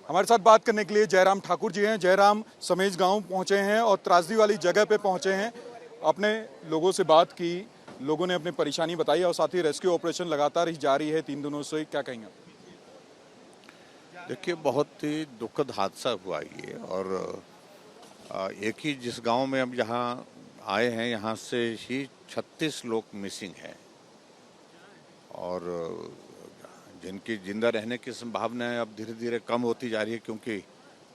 हमारे साथ बात करने के लिए जयराम ठाकुर जी हैं। जयराम समेज गांव पहुंचे हैं और त्रासदी वाली जगह पे पहुंचे हैं। अपने लोगों से बात की, लोगों ने अपनी परेशानी बताई और साथ ही रेस्क्यू ऑपरेशन लगातार ही जारी है 3 दिनों से। क्या कहेंगे? देखिए, बहुत ही दुखद हादसा हुआ ये। और एक ही जिस गांव में हम यहाँ आए हैं, यहाँ से ही 36 लोग मिसिंग हैं और जिनकी जिंदा रहने की संभावना अब धीरे धीरे कम होती जा रही है, क्योंकि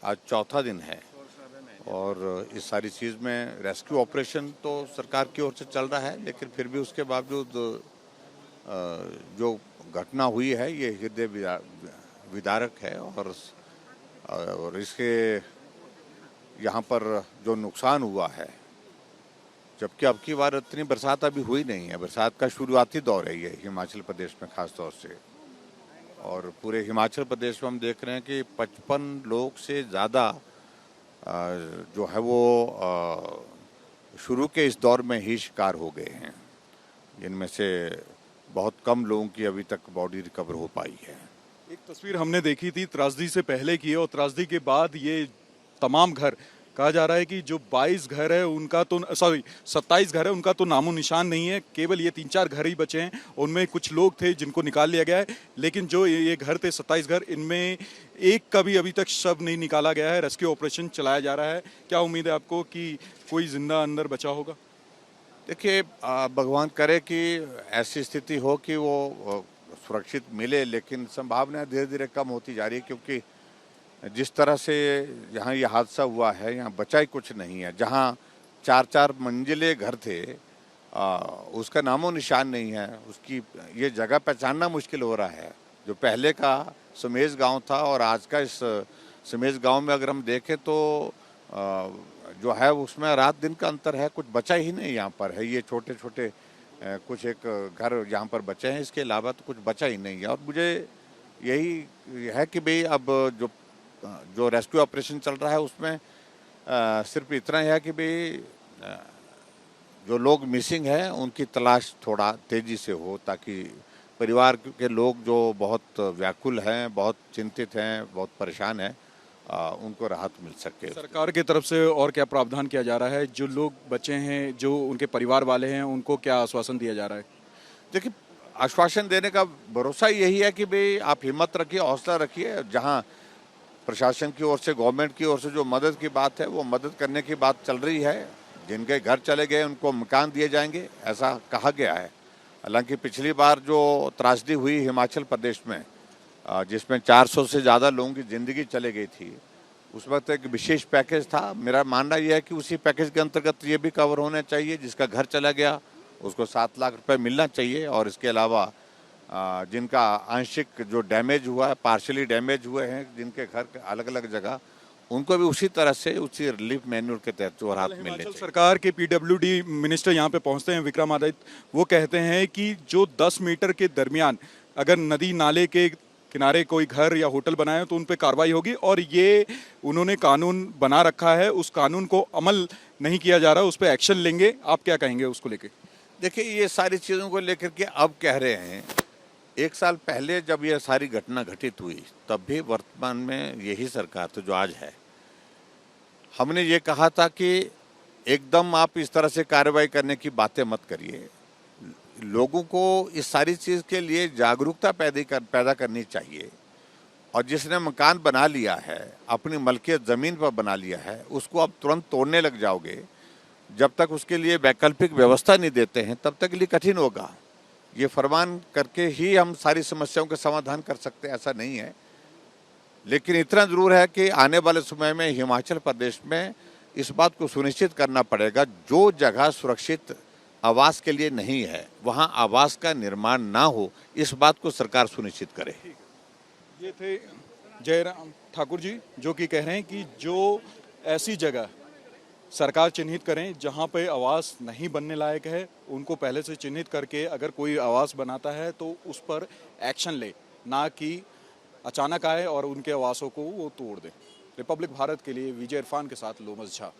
आज चौथा दिन है। और इस सारी चीज़ में रेस्क्यू ऑपरेशन तो सरकार की ओर से चल रहा है, लेकिन फिर भी उसके बावजूद जो घटना हुई है ये हृदय विदारक है। और इसके यहाँ पर जो नुकसान हुआ है, जबकि अब की बार इतनी बरसात अभी हुई नहीं है। बरसात का शुरुआती दौर है ये हिमाचल प्रदेश में खास तौर से। और पूरे हिमाचल प्रदेश में हम देख रहे हैं कि 55 लोग से ज़्यादा जो है वो शुरू के इस दौर में ही शिकार हो गए हैं, जिनमें से बहुत कम लोगों की अभी तक बॉडी रिकवर हो पाई है। एक तस्वीर हमने देखी थी त्रासदी से पहले की और त्रासदी के बाद ये तमाम घर, कहा जा रहा है कि जो 22 घर है उनका तो 27 घर है उनका तो नामो निशान नहीं है। केवल ये 3-4 घर ही बचे हैं। उनमें कुछ लोग थे जिनको निकाल लिया गया है, लेकिन जो ये घर थे 27 घर, इनमें एक का भी अभी तक शव नहीं निकाला गया है। रेस्क्यू ऑपरेशन चलाया जा रहा है। क्या उम्मीद है आपको कि कोई जिंदा अंदर बचा होगा? देखिए, भगवान करे कि ऐसी स्थिति हो कि वो सुरक्षित मिले, लेकिन संभावना धीरे धीरे कम होती जा रही है, क्योंकि जिस तरह से यहाँ ये हादसा हुआ है, यहाँ बचा ही कुछ नहीं है। जहाँ 4-4 मंजिले घर थे, उसका नामो निशान नहीं है। उसकी ये जगह पहचानना मुश्किल हो रहा है। जो पहले का समेज गांव था और आज का इस समेज गांव में अगर हम देखें तो जो है उसमें रात दिन का अंतर है। कुछ बचा ही नहीं यहाँ पर है। ये छोटे छोटे कुछ एक घर यहाँ पर बचे हैं, इसके अलावा तो कुछ बचा ही नहीं है। और मुझे यही है कि भाई अब जो रेस्क्यू ऑपरेशन चल रहा है उसमें सिर्फ इतना ही है कि भाई जो लोग मिसिंग हैं उनकी तलाश थोड़ा तेज़ी से हो, ताकि परिवार के लोग जो बहुत व्याकुल हैं, बहुत चिंतित हैं, बहुत परेशान हैं, उनको राहत मिल सके। सरकार की तरफ से और क्या प्रावधान किया जा रहा है? जो लोग बचे हैं, जो उनके परिवार वाले हैं, उनको क्या आश्वासन दिया जा रहा है? देखिए, आश्वासन देने का भरोसा यही है कि भाई आप हिम्मत रखिए, हौसला रखिए। जहाँ प्रशासन की ओर से, गवर्नमेंट की ओर से जो मदद की बात है, वो मदद करने की बात चल रही है। जिनके घर चले गए उनको मकान दिए जाएंगे, ऐसा कहा गया है। हालांकि पिछली बार जो त्रासदी हुई हिमाचल प्रदेश में, जिसमें 400 से ज़्यादा लोगों की ज़िंदगी चले गई थी, उस वक्त एक विशेष पैकेज था। मेरा मानना यह है कि उसी पैकेज के अंतर्गत ये भी कवर होना चाहिए। जिसका घर चला गया उसको 7 लाख रुपए मिलना चाहिए। और इसके अलावा जिनका आंशिक जो डैमेज हुआ है, पार्शली डैमेज हुए हैं, जिनके घर अलग अलग जगह, उनको भी उसी तरह से उसी रिलीफ मैन्यूअल के तहत जो राहत मिलने चाहिए। सरकार के पीडब्ल्यूडी मिनिस्टर यहाँ पे पहुँचते हैं, विक्रमादित्य, वो कहते हैं कि जो 10 मीटर के दरमियान अगर नदी नाले के किनारे कोई घर या होटल बनाए तो उन पे कार्रवाई होगी। और ये उन्होंने कानून बना रखा है, उस कानून को अमल नहीं किया जा रहा, उस पर एक्शन लेंगे। आप क्या कहेंगे उसको लेके? देखिए, ये सारी चीज़ों को लेकर के अब कह रहे हैं। 1 साल पहले जब यह सारी घटना घटित हुई, तब भी वर्तमान में यही सरकार तो जो आज है, हमने ये कहा था कि एकदम आप इस तरह से कार्रवाई करने की बातें मत करिए। लोगों को इस सारी चीज़ के लिए जागरूकता पैदा करनी चाहिए। और जिसने मकान बना लिया है, अपनी मलकियत ज़मीन पर बना लिया है, उसको आप तुरंत तोड़ने लग जाओगे। जब तक उसके लिए वैकल्पिक व्यवस्था नहीं देते हैं, तब तक के लिए कठिन होगा। ये फरमान करके ही हम सारी समस्याओं का समाधान कर सकते हैं, ऐसा नहीं है। लेकिन इतना ज़रूर है कि आने वाले समय में हिमाचल प्रदेश में इस बात को सुनिश्चित करना पड़ेगा, जो जगह सुरक्षित आवास के लिए नहीं है, वहाँ आवास का निर्माण ना हो, इस बात को सरकार सुनिश्चित करे। ये थे जयराम ठाकुर जी, जो कि कह रहे हैं कि जो ऐसी जगह सरकार चिन्हित करें जहां पे आवास नहीं बनने लायक है, उनको पहले से चिन्हित करके अगर कोई आवास बनाता है तो उस पर एक्शन ले, ना कि अचानक आए और उनके आवासों को वो तोड़ दे। रिपब्लिक भारत के लिए विजय इरफान के साथ लोमस झा।